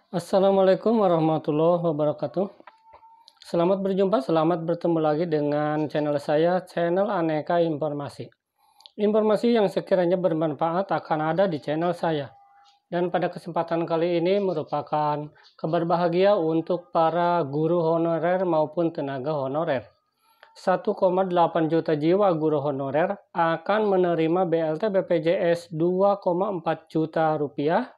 Assalamualaikum warahmatullahi wabarakatuh. Selamat berjumpa, selamat bertemu lagi dengan channel saya, channel Aneka Informasi. Informasi yang sekiranya bermanfaat akan ada di channel saya. Dan pada kesempatan kali ini merupakan kabar bahagia untuk para guru honorer maupun tenaga honorer. 1,8 juta jiwa guru honorer akan menerima BLT BPJS 2,4 juta rupiah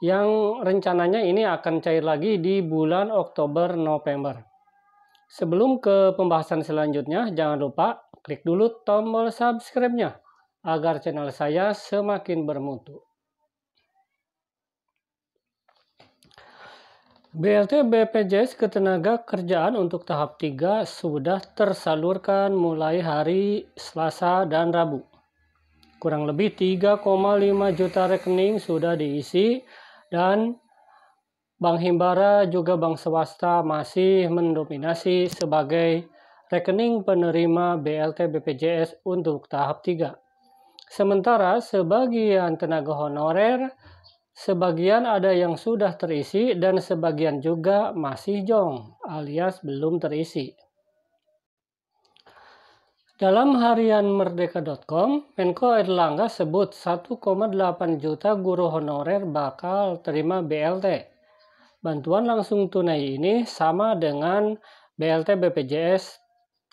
yang rencananya ini akan cair lagi di bulan Oktober-November. Sebelum ke pembahasan selanjutnya, jangan lupa klik dulu tombol subscribe-nya agar channel saya semakin bermutu. BLT BPJS Ketenaga Kerjaan untuk tahap 3 sudah tersalurkan mulai hari Selasa dan Rabu. Kurang lebih 3,5 juta rekening sudah diisi dan Bank Himbara juga bank swasta masih mendominasi sebagai rekening penerima BLT BPJS untuk tahap 3. Sementara sebagian tenaga honorer, sebagian ada yang sudah terisi dan sebagian juga masih jong alias belum terisi. Dalam harian merdeka.com, Menko Airlangga sebut 1,8 juta guru honorer bakal terima BLT. Bantuan langsung tunai ini sama dengan BLT BPJS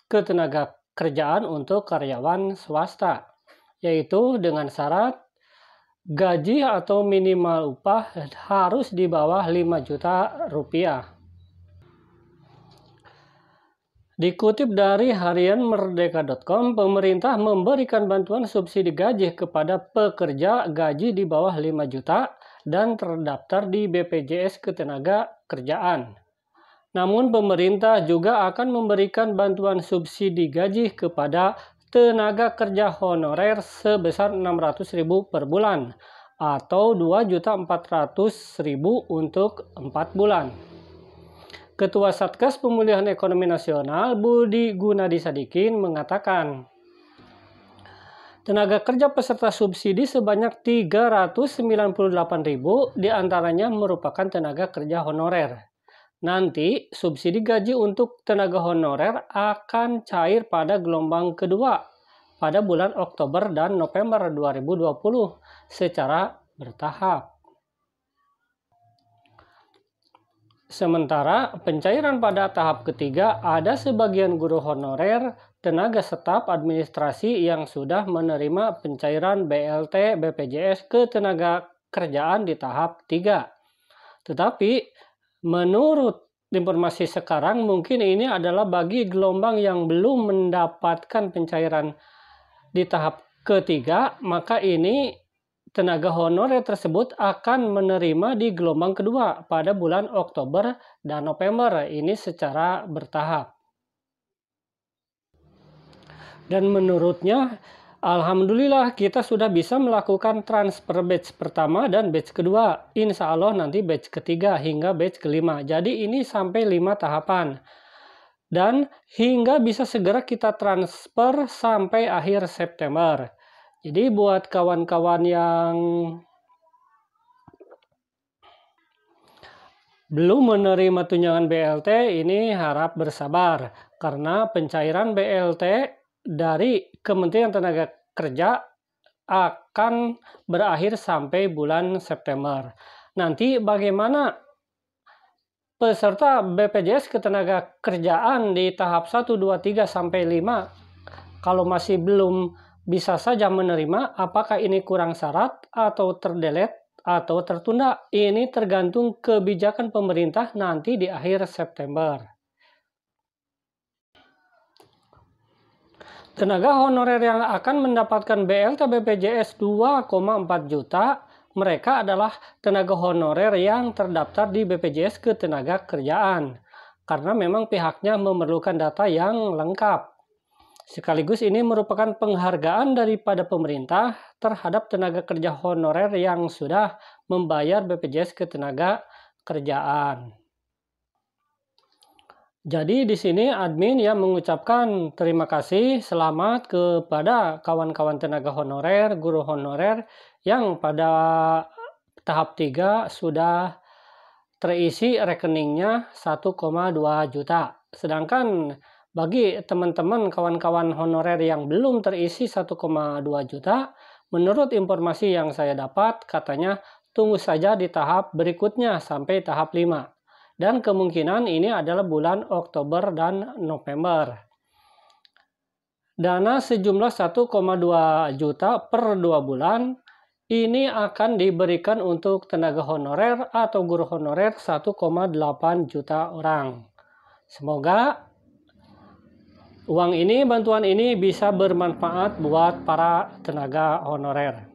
Ketenaga Kerjaan untuk karyawan swasta, yaitu dengan syarat gaji atau minimal upah harus di bawah 5 juta rupiah. Dikutip dari harian merdeka.com, pemerintah memberikan bantuan subsidi gaji kepada pekerja gaji di bawah 5 juta dan terdaftar di BPJS Ketenaga Kerjaan. Namun pemerintah juga akan memberikan bantuan subsidi gaji kepada tenaga kerja honorer sebesar 600.000 per bulan atau 2.400.000 untuk 4 bulan. Ketua Satgas Pemulihan Ekonomi Nasional Budi Gunadi Sadikin mengatakan, tenaga kerja peserta subsidi sebanyak 398.000 diantaranya merupakan tenaga kerja honorer. Nanti subsidi gaji untuk tenaga honorer akan cair pada gelombang kedua pada bulan Oktober dan November 2020 secara bertahap. Sementara pencairan pada tahap ketiga ada sebagian guru honorer, tenaga staf administrasi yang sudah menerima pencairan BLT BPJS Ketenaga Kerjaan di tahap 3. Tetapi menurut informasi sekarang mungkin ini adalah bagi gelombang yang belum mendapatkan pencairan di tahap ketiga, maka ini tenaga honorer tersebut akan menerima di gelombang kedua pada bulan Oktober dan November, ini secara bertahap. Dan menurutnya, alhamdulillah kita sudah bisa melakukan transfer batch pertama dan batch kedua. Insya Allah nanti batch ketiga hingga batch kelima. Jadi ini sampai 5 tahapan. Dan hingga bisa segera kita transfer sampai akhir September. Jadi buat kawan-kawan yang belum menerima tunjangan BLT ini harap bersabar karena pencairan BLT dari Kementerian Tenaga Kerja akan berakhir sampai bulan September. Nanti bagaimana peserta BPJS Ketenaga Kerjaan di tahap 1, 2, 3 sampai 5 kalau masih belum bisa saja menerima, apakah ini kurang syarat atau terdelete atau tertunda? Ini tergantung kebijakan pemerintah nanti di akhir September. Tenaga honorer yang akan mendapatkan BLT BPJS 2,4 juta, mereka adalah tenaga honorer yang terdaftar di BPJS Ketenaga Kerjaan. Karena memang pihaknya memerlukan data yang lengkap. Sekaligus ini merupakan penghargaan daripada pemerintah terhadap tenaga kerja honorer yang sudah membayar BPJS Ketenaga Kerjaan. Jadi di sini admin ya mengucapkan terima kasih, selamat kepada kawan-kawan tenaga honorer, guru honorer yang pada tahap 3 sudah terisi rekeningnya 1,2 juta. Sedangkan bagi teman-teman kawan-kawan honorer yang belum terisi 1,2 juta, menurut informasi yang saya dapat, katanya tunggu saja di tahap berikutnya sampai tahap 5. Dan kemungkinan ini adalah bulan Oktober dan November. Dana sejumlah 1,2 juta per 2 bulan ini akan diberikan untuk tenaga honorer atau guru honorer 1,8 juta orang. Semoga uang ini, bantuan ini bisa bermanfaat buat para tenaga honorer.